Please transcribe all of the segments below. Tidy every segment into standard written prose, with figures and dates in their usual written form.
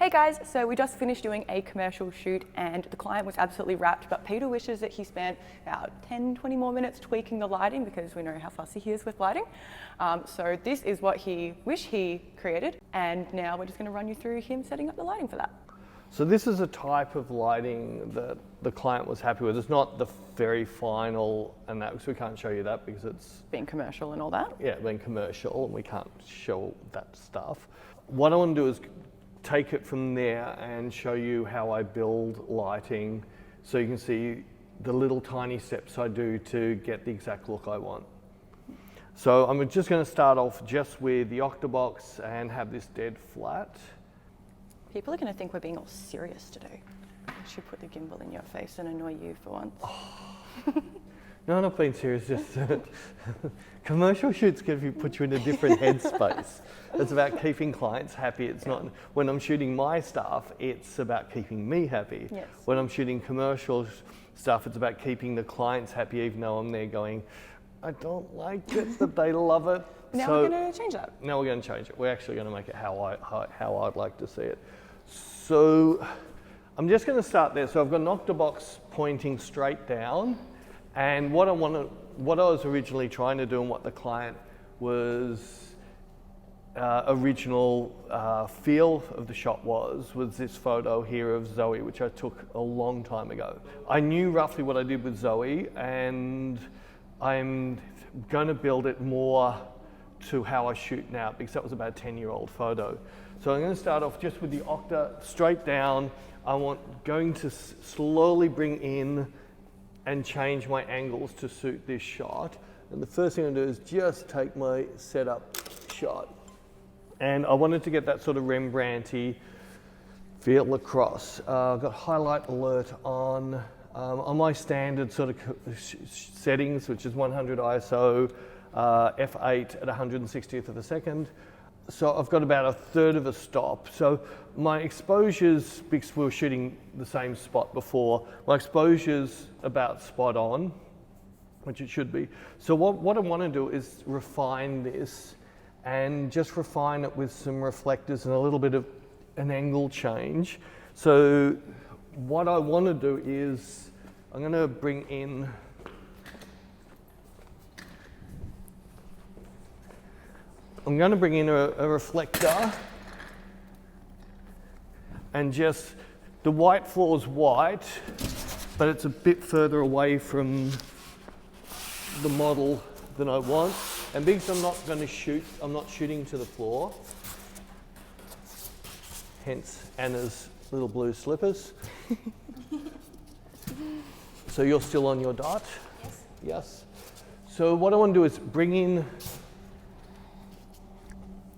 Hey guys, so we just finished doing a commercial shoot and the client was absolutely wrapped, but Peter wishes that he spent about 10-20 more minutes tweaking the lighting because we know how fussy he is with lighting. So this is what he wished he created, and now we're just going to run you through him setting up the lighting for that. So this is a type of lighting that the client was happy with. It's not the very final, and that, so we can't show you that because it's Being commercial and all that. Yeah, being commercial, and we can't show that stuff. What I want to do is take it from there and show you how I build lighting so you can see the little tiny steps I do to get the exact look I want. So I'm just going to start off just with the Octabox and have this dead flat. People are going to think we're being all serious today. I should put the gimbal in your face and annoy you for once. Oh. No, I'm not being serious, just commercial shoots can put you in a different headspace. It's about keeping clients happy. It's not, when I'm shooting my stuff, it's about keeping me happy. Yes. When I'm shooting commercial stuff, it's about keeping the clients happy, even though I'm there going, I don't like it, but they love it. Now we're going to change that. Now we're going to change it. We're actually going to make it how I'd like to see it. So I'm just going to start there. So I've got an Octabox pointing straight down. And what I was originally trying to do and what the client was original feel of the shot was this photo here of Zoe, which I took a long time ago. I knew roughly what I did with Zoe, and I'm going to build it more to how I shoot now because that was about a 10-year-old photo. So I'm going to start off just with the Octa straight down. I'm going to slowly bring in and change my angles to suit this shot. And the first thing I'm going to do is just take my setup shot. And I wanted to get that sort of Rembrandt-y feel across. I've got highlight alert on my standard sort of settings, which is 100 ISO, f8 at 160th of a second. So I've got about a third of a stop. So my exposures, because we were shooting the same spot before, my exposure's about spot on, which it should be. So what I want to do is refine this and just refine it with some reflectors and a little bit of an angle change. So what I want to do is I'm going to bring in a reflector, and just the white floor is white, but it's a bit further away from the model than I want. And because I'm not shooting to the floor, hence Anna's little blue slippers. So you're still on your dot? Yes. Yes. So what I want to do is bring in,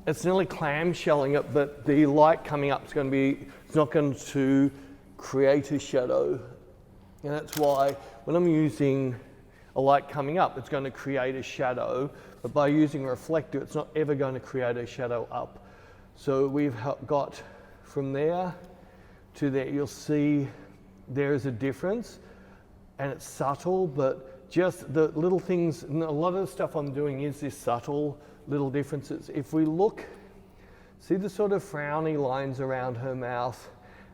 it's nearly clamshelling it, but the light coming up is going to be, it's not going to create a shadow. And that's why when I'm using a light coming up, it's going to create a shadow. But by using a reflector, it's not ever going to create a shadow up. So we've got from there to there, you'll see there is a difference, and it's subtle, but just the little things, and a lot of the stuff I'm doing is this subtle little differences. If we look, see the sort of frowny lines around her mouth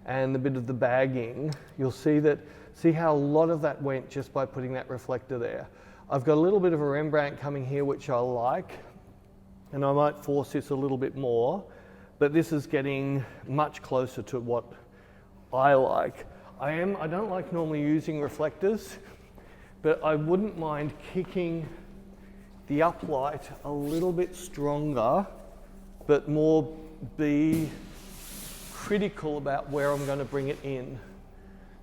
and the bit of the bagging, you'll see how a lot of that went just by putting that reflector there. I've got a little bit of a Rembrandt coming here, which I like, and I might force this a little bit more, but this is getting much closer to what I like. I don't like normally using reflectors, but I wouldn't mind kicking the uplight a little bit stronger, but more be critical about where I'm going to bring it in.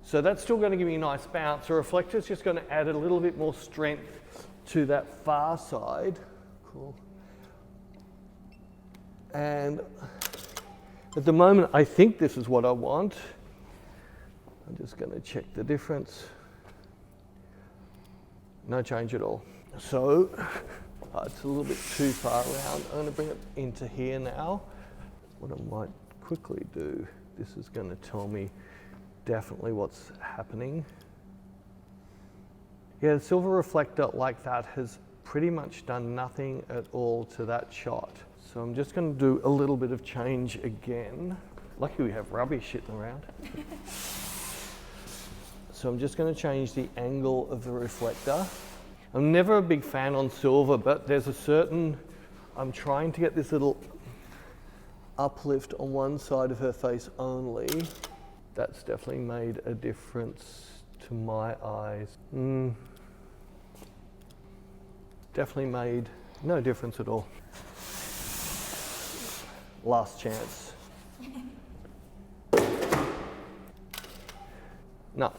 So that's still going to give me a nice bounce. A reflector is just going to add a little bit more strength to that far side. Cool. And at the moment, I think this is what I want. I'm just going to check the difference. No change at all. So it's a little bit too far around. I'm going to bring it into here now. What I might quickly do, this is going to tell me definitely what's happening. Yeah, the silver reflector like that has pretty much done nothing at all to that shot. So I'm just going to do a little bit of change again. Lucky we have rubbish sitting around. So I'm just going to change the angle of the reflector. I'm never a big fan on silver, but there's a certain, I'm trying to get this little uplift on one side of her face only. That's definitely made a difference to my eyes. Definitely made no difference at all. Last chance. No,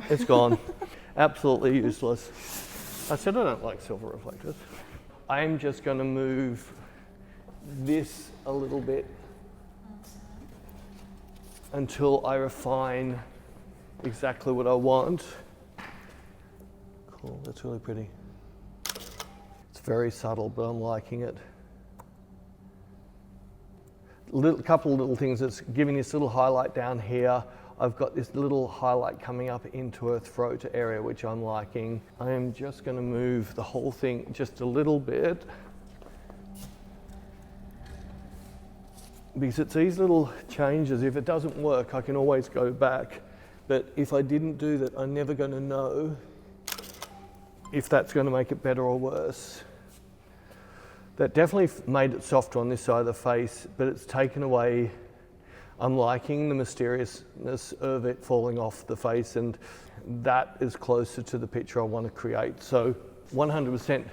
it's gone. Absolutely useless. I said I don't like silver reflectors. I'm just going to move this a little bit until I refine exactly what I want. Cool, that's really pretty. It's very subtle, but I'm liking it. Couple of little things that's giving this little highlight down here. I've got this little highlight coming up into her throat area, which I'm liking. I am just going to move the whole thing just a little bit, because it's these little changes. If it doesn't work, I can always go back. But if I didn't do that, I'm never going to know if that's going to make it better or worse. That definitely made it softer on this side of the face, but it's taken away. I'm liking the mysteriousness of it falling off the face, and that is closer to the picture I want to create. So 100%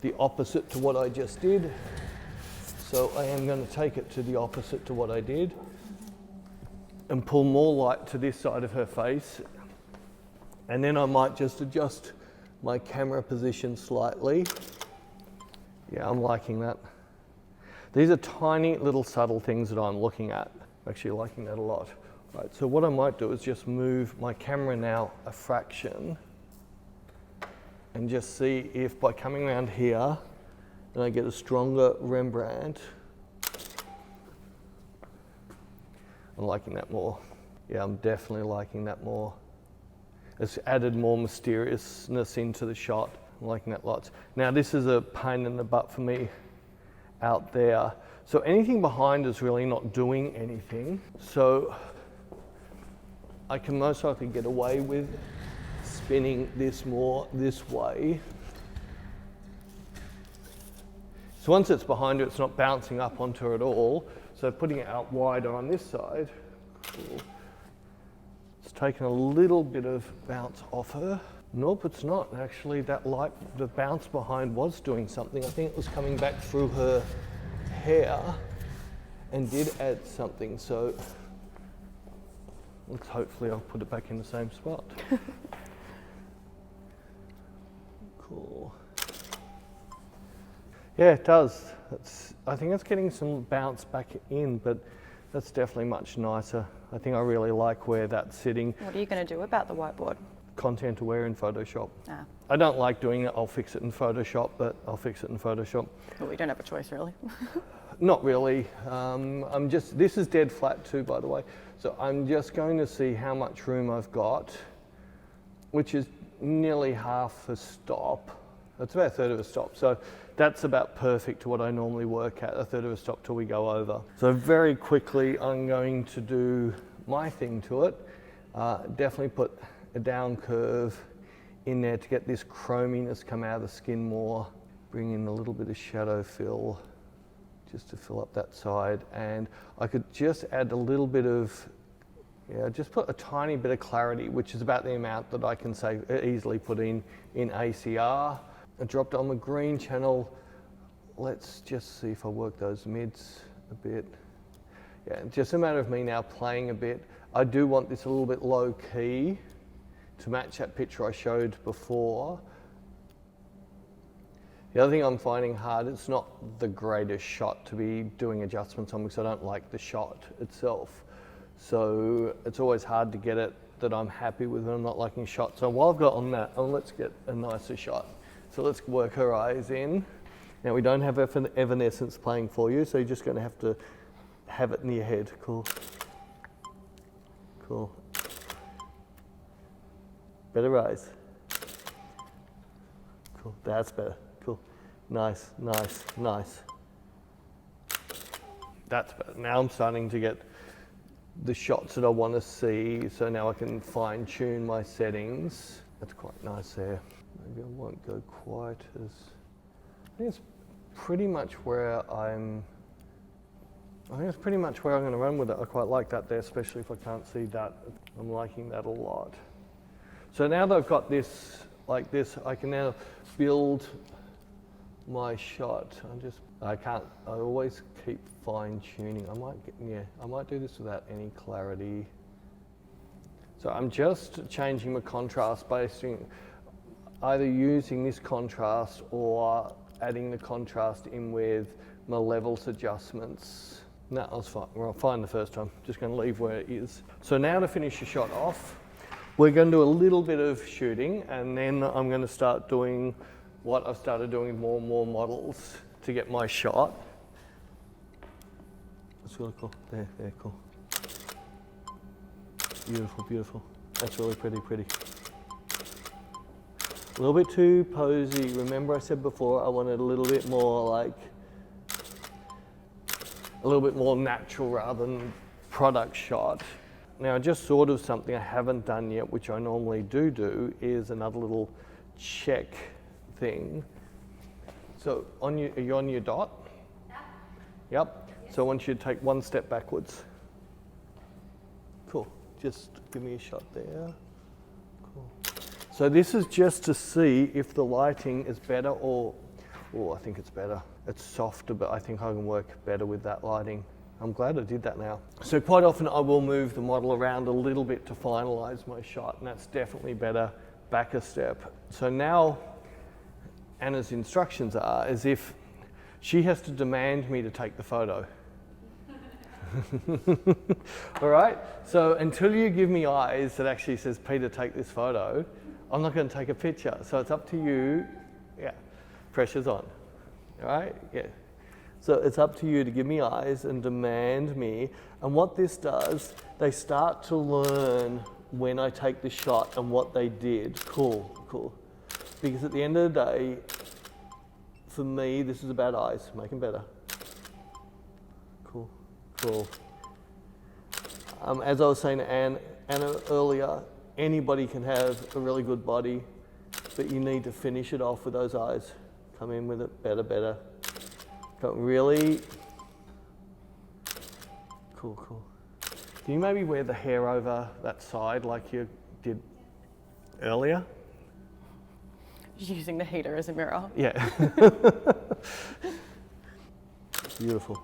the opposite to what I just did. So I am going to take it to the opposite to what I did and pull more light to this side of her face. And then I might just adjust my camera position slightly. Yeah, I'm liking that. These are tiny little subtle things that I'm looking at. Actually liking that a lot. Right, so what I might do is just move my camera now a fraction and just see if by coming around here, then I get a stronger Rembrandt. I'm liking that more. Yeah, I'm definitely liking that more. It's added more mysteriousness into the shot. I'm liking that lots. Now this is a pain in the butt for me out there. So anything behind is really not doing anything. So I can most likely get away with spinning this more this way. So once it's behind her, it's not bouncing up onto her at all. So putting it out wider on this side, cool. It's taken a little bit of bounce off her. Nope, it's not. Actually, that light, the bounce behind was doing something. I think it was coming back through her hair and did add something. So let's hopefully I'll put it back in the same spot. Cool. Yeah, it does. I think it's getting some bounce back in, but that's definitely much nicer. I think I really like where that's sitting. What are you going to do about the whiteboard? Content aware in Photoshop. Ah. I don't like doing it. I'll fix it in Photoshop, but I'll fix it in Photoshop. Well, we don't have a choice, really. Not really. This is dead flat too, by the way. So I'm just going to see how much room I've got, which is nearly half a stop. That's about a third of a stop. So that's about perfect to what I normally work at, a third of a stop till we go over. So very quickly, I'm going to do my thing to it. Definitely put a down curve in there to get this chrominess come out of the skin more. Bring in a little bit of shadow fill just to fill up that side. And I could just add a little bit of, just put a tiny bit of clarity, which is about the amount that I can easily put in ACR. I dropped on the green channel. Let's just see if I work those mids a bit. Yeah, just a matter of me now playing a bit. I do want this a little bit low key to match that picture I showed before. The other thing I'm finding hard, it's not the greatest shot to be doing adjustments on because I don't like the shot itself. So it's always hard to get it that I'm happy with and I'm not liking shot. So while I've got on that, let's get a nicer shot. So let's work her eyes in. Now we don't have Evanescence playing for you, so you're just going to have it in your head. Cool. Cool. Better eyes. Cool. That's better. Cool. Nice, nice, nice. That's better. Now I'm starting to get the shots that I want to see, so now I can fine tune my settings. That's quite nice there. Maybe I won't go quite as, I think it's pretty much where I'm going to run with it. I quite like that there, especially if I can't see that. I'm liking that a lot. So now that I've got this like this, I can now build my shot. I always keep fine tuning. I might do this without any clarity. So I'm just changing my contrast based on either using this contrast or adding the contrast in with my levels adjustments. No, I was fine. Well, fine the first time. Just going to leave where it is. So now to finish the shot off, we're going to do a little bit of shooting, and then I'm going to start doing what I've started doing with more and more models to get my shot. That's really cool. There, cool. Beautiful, beautiful. That's really pretty. A little bit too posy. Remember I said before I wanted a little bit more like, a little bit more natural rather than product shot. Now just sort of something I haven't done yet, which I normally do, is another little check thing. So are you on your dot? Yep. So I want you to take one step backwards. Cool. Just give me a shot there. Cool. So this is just to see if the lighting is better or, oh, I think it's better. It's softer, but I think I can work better with that lighting. I'm glad I did that now. So quite often I will move the model around a little bit to finalize my shot, and that's definitely better back a step. So now Anna's instructions are as if she has to demand me to take the photo. All right, so until you give me eyes that actually says, Peter, take this photo, I'm not going to take a picture. So it's up to you. Yeah, pressure's on. All right, yeah. So it's up to you to give me eyes and demand me. And what this does, they start to learn when I take the shot and what they did. Cool. Because at the end of the day, for me, this is about eyes, make them better. Cool. As I was saying to Anna earlier, anybody can have a really good body, but you need to finish it off with those eyes. Come in with it, better. Really cool. Can you maybe wear the hair over that side like you did earlier? Using the heater as a mirror. Yeah. Beautiful.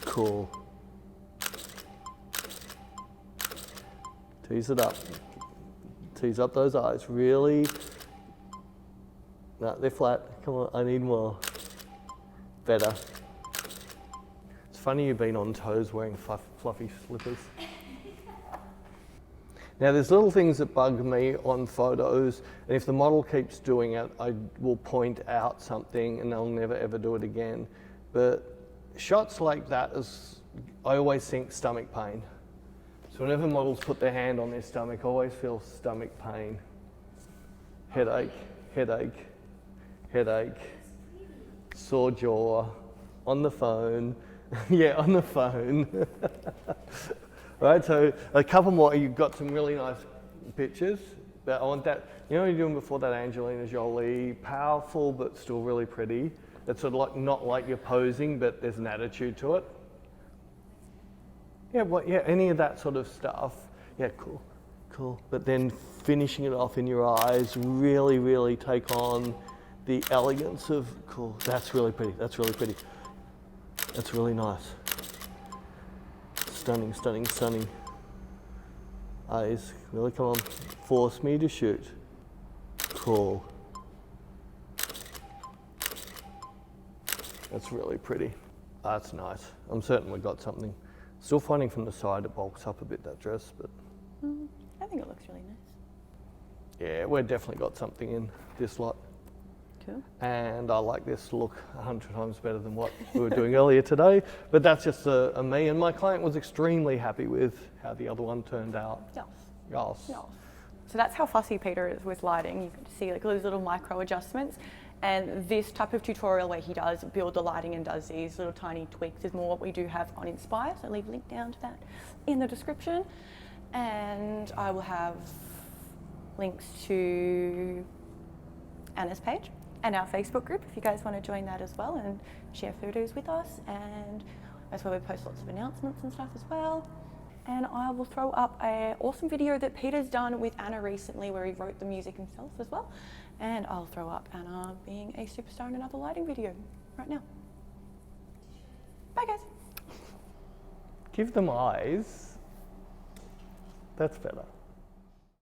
Cool. Tease it up. Tease up those eyes. Really. No, they're flat. Come on, I need more. Better. It's funny you've been on toes wearing fluffy slippers. Now there's little things that bug me on photos, and if the model keeps doing it, I will point out something and they'll never ever do it again. But shots like that, I always think stomach pain. So whenever models put their hand on their stomach, I always feel stomach pain. Headache, sore jaw, on the phone. Yeah, on the phone. Right, so a couple more. You've got some really nice pictures, but I want that, you know what you're doing before that Angelina Jolie, powerful but still really pretty. It's sort of like, not like you're posing, but there's an attitude to it. Yeah, any of that sort of stuff. Yeah, cool. But then finishing it off in your eyes, really take on the elegance of, cool, that's really pretty. That's really nice. Stunning. Eyes, really come on, force me to shoot. Cool. That's really pretty. That's nice. I'm certain we've got something. Still finding from the side it bulks up a bit, that dress, but... I think it looks really nice. Yeah, we've definitely got something in this lot. Cool. And I like this look 100 times better than what we were doing earlier today. But that's just a me, and my client was extremely happy with how the other one turned out. Yes. So that's how fussy Peter is with lighting. You can see like those little micro adjustments. And this type of tutorial where he does build the lighting and does these little tiny tweaks is more what we do have on Inspire. So I'll leave a link down to that in the description. And I will have links to Anna's page and our Facebook group if you guys want to join that as well and share photos with us. And that's where we post lots of announcements and stuff as well. And I will throw up an awesome video that Peter's done with Anna recently where he wrote the music himself as well. And I'll throw up Anna being a superstar in another lighting video right now. Bye guys. Give them eyes. That's better.